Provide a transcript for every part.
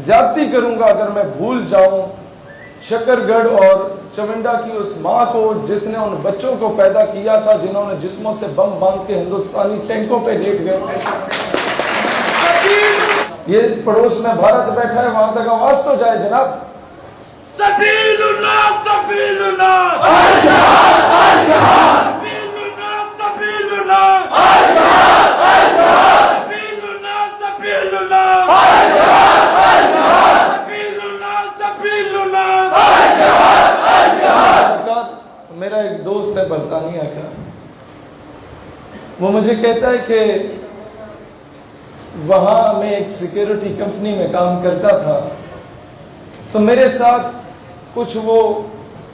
زیادتی کروں گا اگر میں بھول جاؤں شکر گڑھ اور چمنڈا کی اس ماں کو جس نے ان بچوں کو پیدا کیا تھا جنہوں نے جسموں سے بم باندھ کے ہندوستانی ٹینکوں پہ لیٹ گئے تھے. یہ پڑوس میں بھارت بیٹھا ہے, وہاں تک آواز تو جائے جناب. سبیلنا سبیلنا سبیلنا میرا ایک دوست ہے برطانیہ کا, وہ مجھے کہتا ہے کہ وہاں میں ایک سیکیورٹی کمپنی میں کام کرتا تھا, تو میرے ساتھ کچھ وہ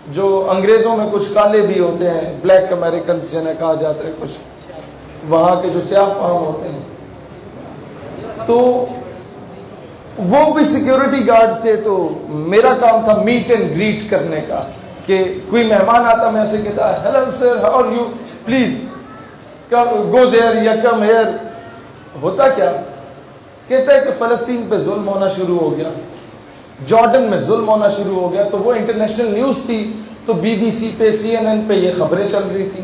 جو انگریزوں میں کچھ کالے بھی ہوتے ہیں, بلیک امریکنز جنہیں کہا جاتا ہے, کچھ وہاں کے جو سیاہ فام ہوتے ہیں, تو وہ بھی سیکیورٹی گارڈ تھے. تو میرا کام تھا میٹ اینڈ گریٹ کرنے کا, کہ کوئی مہمان آتا میں اسے کہتا hello sir how are you, please go there یا کم ہیئر. ہوتا کیا, کہتا ہے کہ فلسطین پہ ظلم ہونا شروع ہو گیا, جارڈن میں ظلم ہونا شروع ہو گیا. تو وہ انٹرنیشنل نیوز تھی, تو بی بی سی پہ CNN پہ یہ خبریں چل رہی تھی.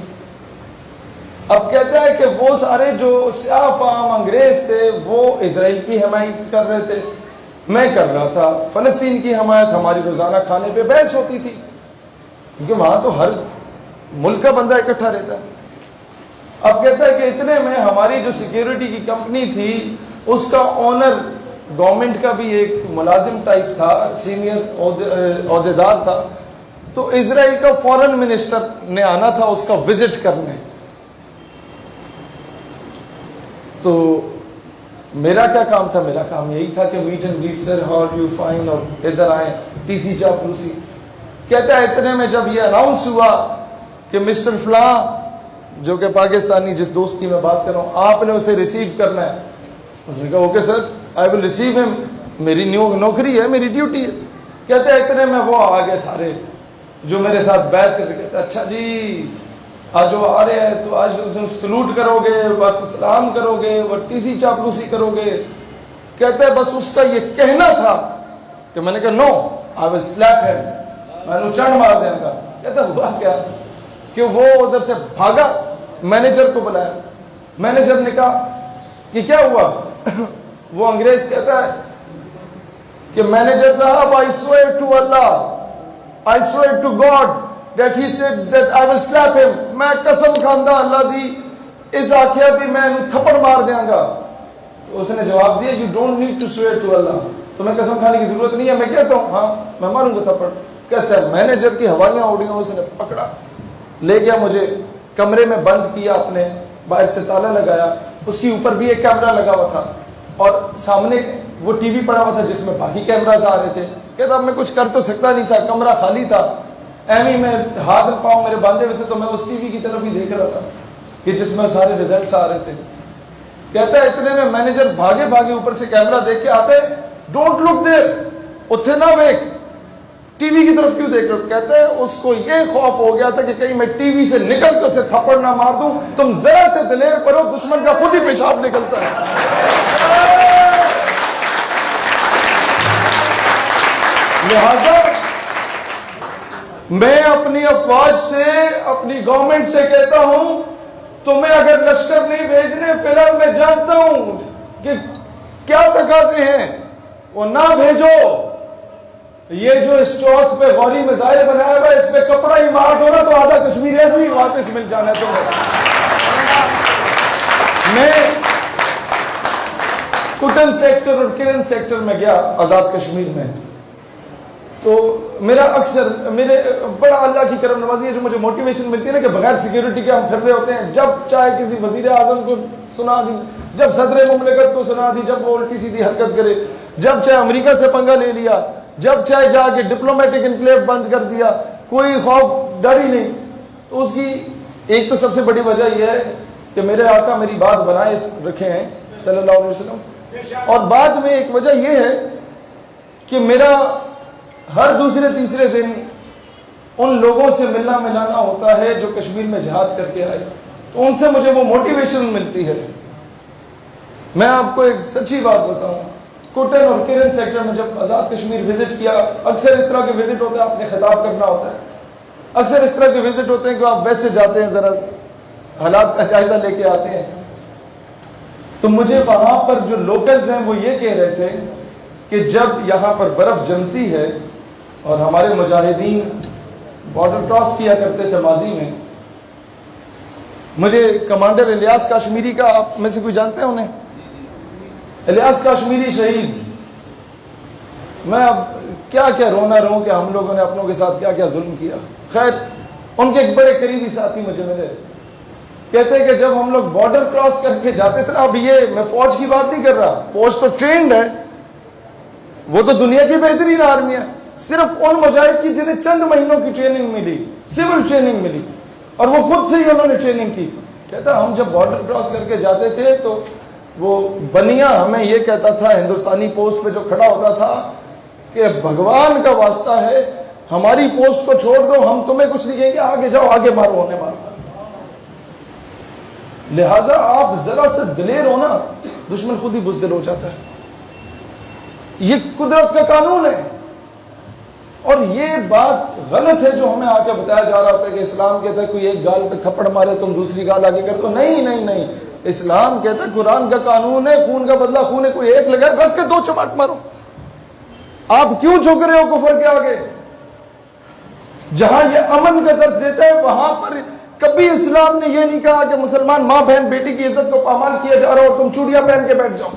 اب کہتا ہے کہ وہ سارے جو سیاہ فام انگریز تھے وہ اسرائیل کی حمایت کر رہے تھے, میں کر رہا تھا فلسطین کی حمایت. ہماری روزانہ کھانے پہ بحث ہوتی تھی, کیونکہ وہاں تو ہر ملک کا بندہ اکٹھا رہتا ہے. اب کہتا ہے کہ اتنے میں ہماری جو سیکیورٹی کی کمپنی تھی اس کا اونر گورنمنٹ کا بھی ایک ملازم ٹائپ تھا, سینئر عہدیدار تھا. تو اسرائیل کا فورن منسٹر نے آنا تھا اس کا وزٹ کرنے. تو میرا کیا کام تھا, میرا کام یہی تھا کہ meet and greet sir how you fine, اور ادھر آئیں ٹی سی چاپلوسی. کہتا ہے اتنے میں جب یہ اناؤنس ہوا کہ مسٹر فلاں, جو کہ پاکستانی جس دوست کی میں بات کر رہا ہوں, آپ نے اسے ریسیو کرنا ہے. اس نے کہا okay sir I will receive ہم, میری نوکری ہے, میری ڈیوٹی ہے. کہتے ہیں اتنے میں وہ آ گئے سارے جو میرے ساتھ بحث کرتے. کہتے ہیں اچھا جی آج وہ آ رہے ہیں تو آج سلوٹ کرو گے, وقت سلام کرو گے, وہ ٹی سی چاپلوسی کرو گے. کہتے ہیں بس اس کا یہ کہنا تھا کہ میں نے کہا نو آئی ول سلیپ ہم, میں نے چڑھ مار دیں گا. کہتا ہوا کیا کہ وہ ادھر سے بھاگا, مینیجر کو بلایا. مینیجر نے کہا کہ کیا ہوا. وہ انگریز کہتا ہے کہ مینیجر صاحب I swear to Allah, I swear to God that he said that I will slap him. میں قسم کھاندہ اللہ دی اس آخیا بھی میں تھپڑ مار دیاں گا. تو اس نے جواب دیا you don't need to swear to Allah, تمہیں قسم کھانے کی ضرورت نہیں ہے, میں کہتا ہوں ہاں میں ماروں گا تھپڑ. کہتا ہے مینیجر کی ہوائیاں اڑی, اس نے پکڑا لے گیا, مجھے کمرے میں بند کیا, اپنے باہر سے تالا لگایا. اس کے اوپر بھی ایک کیمرہ لگا ہوا تھا اور سامنے وہ ٹی وی پڑا ہوا تھا جس میں باقی کیمراز آ رہے تھے. کہتا اب میں کچھ کر تو سکتا نہیں تھا, کمرہ خالی تھا, ایویں میں ہاتھ پاؤں میرے باندھے ہوئے تھے, تو میں اس ٹی وی کی طرف ہی دیکھ رہا تھا کہ جس میں سارے ریزلٹس آ رہے تھے. کہتا ہے اتنے میں مینیجر بھاگے بھاگے اوپر سے کیمرہ دیکھ کے آتے, ڈونٹ لک دیر, اتھے نہ ویک, ٹی وی کی طرف کیوں دیکھ رہے ہو. کہتے ہیں اس کو یہ خوف ہو گیا تھا کہ کہیں میں ٹی وی سے نکل کے اسے تھپڑ نہ مار دوں. تم ذرا سے دلیر پڑو, دشمن کا خود ہی پیشاب نکلتا ہے. لہذا میں اپنی افواج سے, اپنی گورنمنٹ سے کہتا ہوں تمہیں اگر لشکر نہیں بھیجنے, فی الحال میں جانتا ہوں کہ کیا تقاضے ہیں, وہ نہ بھیجو. یہ جو اسٹاک پہ غوری میزائل بنایا ہوا ہے اس پہ کپڑا ہی مار دو نا تو آدھا کشمیر ایسے ہی واپس مل جانا ہے تمہیں. میں کٹن سیکٹر اور کرن سیکٹر میں گیا آزاد کشمیر میں, تو میرا اکثر میرے بڑا اللہ کی کرم نوازی ہے جو مجھے موٹیویشن ملتی ہے نا کہ بغیر سیکیورٹی کے ہم پھر رہے ہوتے ہیں. جب چاہے کسی وزیر اعظم کو سنا دی, جب صدر مملکت کو سنا دی, جب وہ الٹی سیدھی حرکت کرے, جب چاہے امریکہ سے پنگا لے لیا, جب چاہے جا کے ڈپلومیٹک انکلیو بند کر دیا, کوئی خوف ڈر ہی نہیں. تو اس کی ایک تو سب سے بڑی وجہ یہ ہے کہ میرے آقا میری بات بنائے رکھے ہیں صلی اللہ علیہ وسلم, اور بعد میں ایک وجہ یہ ہے کہ میرا ہر دوسرے تیسرے دن ان لوگوں سے ملنا ملانا ہوتا ہے جو کشمیر میں جہاد کر کے آئے, تو ان سے مجھے وہ موٹیویشن ملتی ہے. میں آپ کو ایک سچی بات بتاؤں, کوٹن اور کرن سیکٹر میں جب آزاد کشمیر وزٹ کیا، اکثر اس طرح کے وزٹ ہوتے ہیں، آپ نے خطاب کرنا ہوتا ہے، اکثر اس طرح کے وزٹ ہوتے ہیں کہ آپ ویسے جاتے ہیں، ذرا حالات کا جائزہ لے کے آتے ہیں. تو مجھے وہاں پر جو لوکلز ہیں وہ یہ کہہ رہے تھے کہ جب یہاں پر برف جمتی ہے اور ہمارے مجاہدین بارڈر کراس کیا کرتے تھے ماضی میں. مجھے کمانڈر الیاس کاشمیری کا، آپ میں سے کوئی جانتے ہیں انہیں؟ الیاس کاشمیری شہید. میں اب کیا کیا رونا رہوں کہ ہم لوگوں نے اپنوں کے ساتھ کیا کیا ظلم کیا. خیر، ان کے ایک بڑے قریبی ساتھی مجھے ملے، کہتے ہیں کہ جب ہم لوگ بارڈر کراس کر کے جاتے تھے نا، اب یہ میں فوج کی بات نہیں کر رہا، فوج تو ٹرینڈ ہے، وہ تو دنیا کی بہترین آرمی ہے، صرف ان مجاہد کی جنہیں چند مہینوں کی ٹریننگ ملی، سول ٹریننگ ملی، اور وہ خود سے ہی انہوں نے ٹریننگ کی. کہتا ہم جب بارڈر کراس کر کے جاتے تھے تو وہ بنیا ہمیں یہ کہتا تھا، ہندوستانی پوسٹ پہ جو کھڑا ہوتا تھا، کہ بھگوان کا واسطہ ہے ہماری پوسٹ کو چھوڑ دو، ہم تمہیں کچھ نہیں کہیں گے، آگے جاؤ، آگے مارو، ہونے مارو. لہذا آپ ذرا سے دلیر ہونا، دشمن خود ہی بزدل ہو جاتا ہے. یہ قدرت کا قانون ہے. اور یہ بات غلط ہے جو ہمیں آ کے بتایا جا رہا ہوتا ہے کہ اسلام کہتا ہے کوئی ایک گال پہ تھپڑ مارے تم دوسری گال آگے کر دو. نہیں نہیں نہیں، اسلام کہتا ہے قرآن کا قانون ہے، خون کا بدلہ خون ہے، کوئی ایک لگائے رکھ کے دو چپاٹ مارو. آپ کیوں جھک رہے ہو کفر کے آگے؟ جہاں یہ امن کا درس دیتا ہے وہاں پر کبھی اسلام نے یہ نہیں کہا کہ مسلمان ماں بہن بیٹی کی عزت کو پامال کیا جا رہا ہو اور تم چوڑیاں پہن کے بیٹھ جاؤ.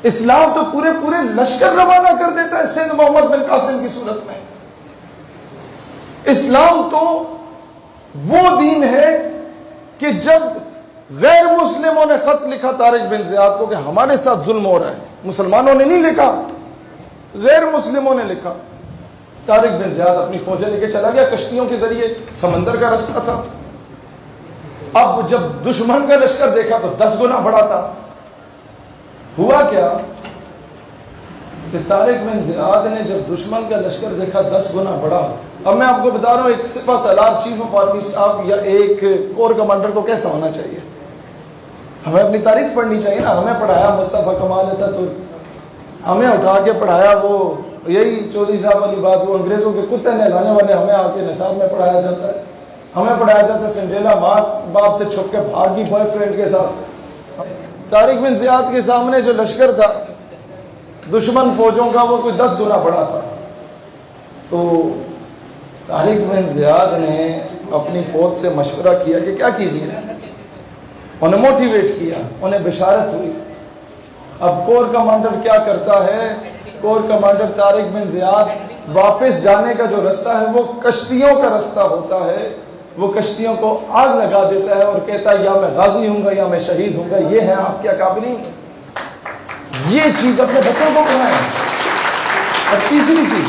اسلام تو پورے پورے لشکر روانہ کر دیتا ہے سندھ محمد بن قاسم کی صورت میں. اسلام تو وہ دین ہے کہ جب غیر مسلموں نے خط لکھا طارق بن زیاد کو کہ ہمارے ساتھ ظلم ہو رہا ہے، مسلمانوں نے نہیں لکھا، غیر مسلموں نے لکھا. طارق بن زیاد اپنی فوجیں لے کے چلا گیا، کشتیوں کے ذریعے، سمندر کا رستہ تھا. اب جب دشمن کا لشکر دیکھا تو 10 گنا بڑا تھا. ہوا کیا کہ طارق بن زیاد نے جب دشمن کا لشکر دیکھا 10 گنا بڑا، اب میں آپ کو بتا رہا ہوں ایک سپہ سالار، چیف آف آرمی اسٹاف یا ایک کور کمانڈر کو کیسا ہونا چاہیے. ہمیں اپنی تاریخ پڑھنی چاہیے نا. ہمیں پڑھایا مصطفیٰ کمال اتاترک، ہمیں اٹھا کے پڑھایا وہ یہی چودھری صاحب والی بات، وہ انگریزوں کے کتے نہلانے والے ہمیں آ کے نصاب میں پڑھایا جاتا ہے. ہمیں پڑھایا جاتا ہے سنڈریلا ماں باپ سے چھپ کے بھاگی بوائے فرینڈ کے ساتھ. طارق بن زیاد کے سامنے جو لشکر تھا دشمن فوجوں کا وہ کوئی 10 گنا بڑا تھا. تو طارق بن زیاد نے اپنی فوج سے مشورہ کیا کہ کیا کیجیے. انہیں موٹیویٹ کیا، انہیں بشارت ہوئی. اب کور کمانڈر کیا کرتا ہے؟ کور کمانڈر طارق بن زیاد واپس جانے کا جو رستہ ہے وہ کشتیوں کا رستہ ہوتا ہے. وہ کشتیوں کو آگ لگا دیتا ہے اور کہتا ہے یا میں غازی ہوں گا یا میں شہید ہوں گا. یہ ہیں آپ کے اکابرین. یہ چیز اپنے بچوں کو پڑھائیں. اور تیسری چیز،